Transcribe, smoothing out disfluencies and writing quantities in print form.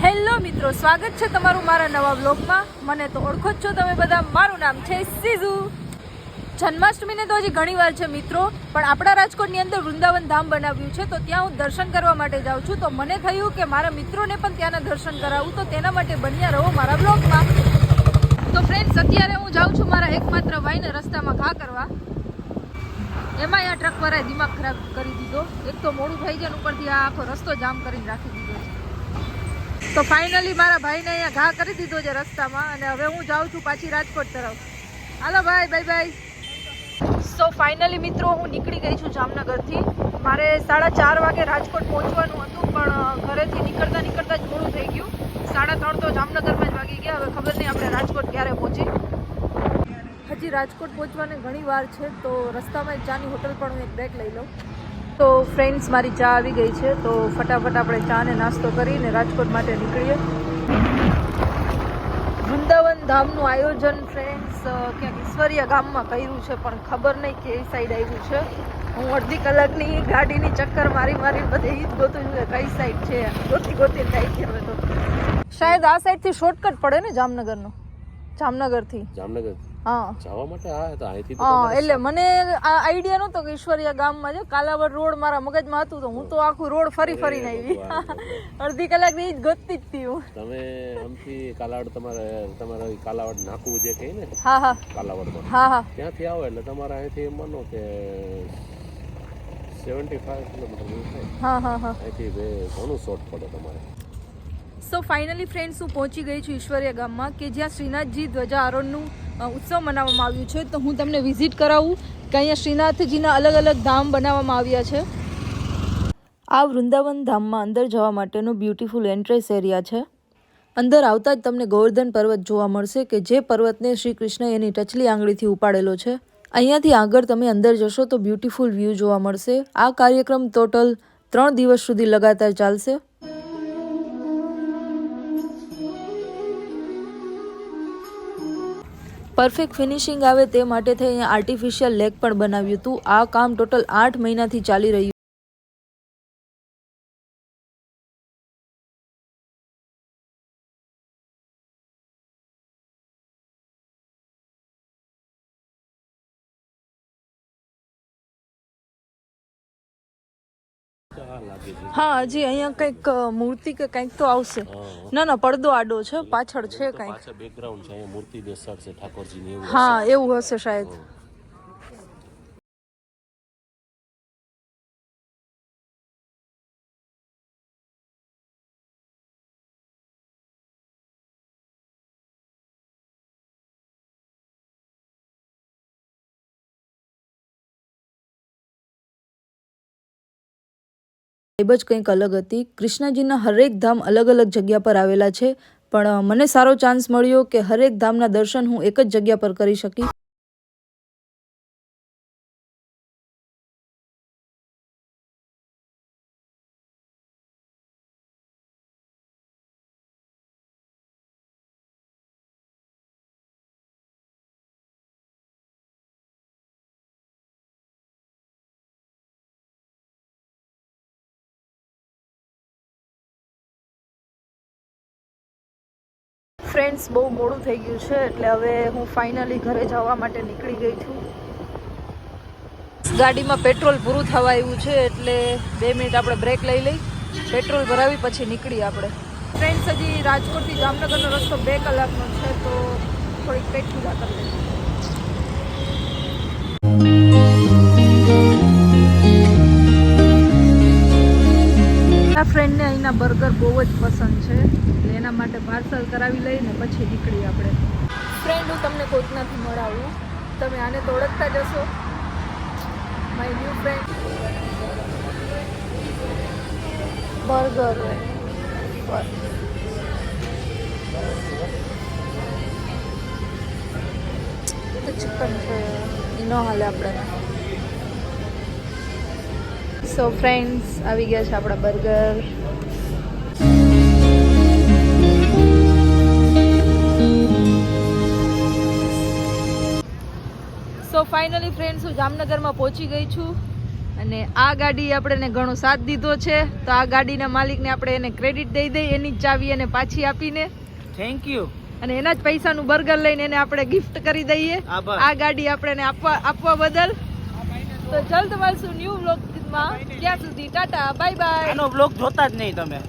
Hello મિત્રો, સ્વાગત છે તમારું મારા નવા વ્લોગમાં. મને તો ઓળખો જ છો તમે બધા. મારું નામ છે સીઝુ. જન્માષ્ટમીને તો હજી ઘણી વાર છે મિત્રો, પણ આપણા રાજકોટની અંદર વૃંદાવન ધામ બનાવ્યું છે, તો ત્યાં હું દર્શન કરવા માટે જાઉં છું. તો મને થયું કે મારા મિત્રોને પણ ત્યાંના દર્શન કરાવું, તો તેના માટે બન્યા રહો મારા વ્લોગમાં. તો ફ્રેન્ડ્સ, અત્યારે હું જાઉં છું મારા એકમાત્ર ભાઈને રસ્તામાં ઘા કરવા. એમાં આ ટ્રકવાળાએ દિમાગ ખરાબ કરી દીધો. એક તો મોડું થઈ જાય, ઉપરથી આ આખો રસ્તો જામ કરીને રાખી દીધો છે. તો ફાઇનલી મારા ભાઈને અહીંયા ઘા કરી દીધો છે રસ્તામાં, અને હવે હું જાઉં છું પાછી રાજકોટ તરફ. હાલો ભાઈ, બાય બાય. સો ફાઇનલી મિત્રો, હું નીકળી ગઈ છું જામનગરથી. મારે 4:30 વાગે રાજકોટ પહોંચવાનું હતું, પણ ઘરેથી નીકળતા નીકળતા જ મોડું થઈ ગયું. 3:30 તો જામનગરમાં જ વાગી ગયા. હવે ખબર નહીં આપણે રાજકોટ ક્યારે પહોંચી. હજી રાજકોટ પહોંચવાને ઘણી વાર છે, તો રસ્તામાં એક ચાની હોટલ પણ હું એક બ્રેક લઈ લઉં. તો ફ્રેન્ડ્સ, મારી ચા આવી ગઈ છે, તો ફટાફટ આપણે ચા ને નાસ્તો કરીને રાજકોટ માટે નીકળીએ. વૃંદાવન ધામનું આયોજન ફ્રેન્ડ્સ ક્યાંક ઈશ્વરીય ગામમાં કર્યું છે, પણ ખબર નહીં કે એ સાઈડ આવ્યું છે. હું અડધી કલાકની ગાડીની ચક્કર મારી બધે એ જ ગોતું છું કે કઈ સાઈડ છે. ગોતી થાય છે હવે તો. શાયદ આ સાઈડથી શોર્ટકટ પડે ને જામનગરનો, જામનગરથી. હા, જવા માટે એટલે મને આ આઈડિયા નહોતો કે ઈશ્વરીય ગામમાં છે. કાલાવડ રોડ મારા મગજમાં હતું, તો હું તો આખું રોડ ફરીને આવી. અડધી કલાક ની જ ગોતતી જ હતી હું. તમે આમથી કાલાવડ તમારે કાલાવડ નાખવું જે કહે ને, હા કાલાવડમાં, હા ત્યાંથી આવો એટલે તમારે અહીંથી માનો કે 75 કિલોમીટર. હા અહીંથી ઘણું શોર્ટ પડે તમારે. સો ફાઇનલી ફ્રેન્ડ્સ, હું પહોંચી ગઈ છું ઈશ્વરીય ગામમાં, કે જ્યાં શ્રીનાથજી ધ્વજારોહણનું ઉત્સવ મનાવવામાં આવ્યું છે. તો હું તમને વિઝિટ કરાવું કે અહીંયા શ્રીનાથજીના અલગ અલગ ધામ બનાવવામાં આવ્યા છે. આ વૃંદાવન ધામમાં અંદર જવા માટેનો બ્યુટીફુલ એન્ટ્રેસ એરિયા છે. અંદર આવતા જ તમને ગોવર્ધન પર્વત જોવા મળશે, કે જે પર્વતને શ્રી કૃષ્ણ એની ટચલી આંગળીથી ઉપાડેલો છે. અહીંયાથી આગળ તમે અંદર જશો તો બ્યુટીફુલ વ્યૂ જોવા મળશે. આ કાર્યક્રમ ટોટલ 3 દિવસ સુધી લગાતાર ચાલશે. પરફેક્ટ ફિનિશિંગ આવે તે માટે થઈ અહીંયા આર્ટિફિશિયલ લેક પણ બનાવ્યું હતું. આ કામ ટોટલ 8 મહિનાથી ચાલી રહ્યું. હા, હજી અહીંયા કંઈક મૂર્તિ કે કંઈક તો આવશે. ના, પડદો આડો છે, પાછળ છે કંઈક, પાછળ બેકગ્રાઉન્ડ છે, અહીંયા મૂર્તિ બેસાડશે ઠાકોરજીની. હા, એવું હશે શાયદ. જ કંઈક અલગ હતી. કૃષ્ણજીના હરેક ધામ અલગ અલગ જગ્યા પર આવેલા છે, પણ મને સારો ચાન્સ મળ્યો કે હરેક ધામના દર્શન હું એક જ જગ્યા પર કરી શકી. ફ્રેન્ડ્સ, બહુ મોડું થઈ ગયું છે, એટલે હવે હું ફાઇનલી ઘરે જવા માટે નીકળી ગઈ છું. ગાડીમાં પેટ્રોલ પૂરું થવા આવ્યું છે, એટલે 2 મિનિટ આપણે બ્રેક લઈ લઈ, પેટ્રોલ ભરાવી પછી નીકળીએ આપણે. ફ્રેન્ડ્સ, હજી રાજકોટથી જામનગરનો રસ્તો 2 કલાકનો છે, તો થોડીક પેટ પૂજા કરી લઈએ. ફ્રેન્ડને અહીંના બર્ગર બહુ જ પસંદ છે, એટલે એના માટે પાર્સલ કરાવી લઈને પછી નીકળીએ આપણે. ફ્રેન્ડ, હું તમને કોઈકનાથી મળાવું. તમે આને તો ઓળખતા જ હશો, my new friend. Burger chicken છે, એ ન હાલે આપણે. સો ફ્રેન્ડ્સ, આવી ગયા છે આપણા બર્ગર. સો ફાઇનલી ફ્રેન્ડ્સ, હું જામનગરમાં પહોંચી ગઈ છું. અને આ ગાડી આપણે ઘણો સાથ દીધો છે, તો આ ગાડીના માલિકને આપણે એને ક્રેડિટ દઈ દઈએ, એની જ ચાવી એને પાછી આપીને થેન્ક યુ. અને એના જ પૈસાનું બર્ગર લઈને એને આપણે ગિફ્ટ કરી દઈએ આ ગાડી આપણે એને આપવા બદલ. તો જલ્દ મળશું ન્યૂ વ્લોગમાં. ત્યાં સુધી ટાટા બાય બાય. આનો વ્લોગ જોતા જ નહીં તમે.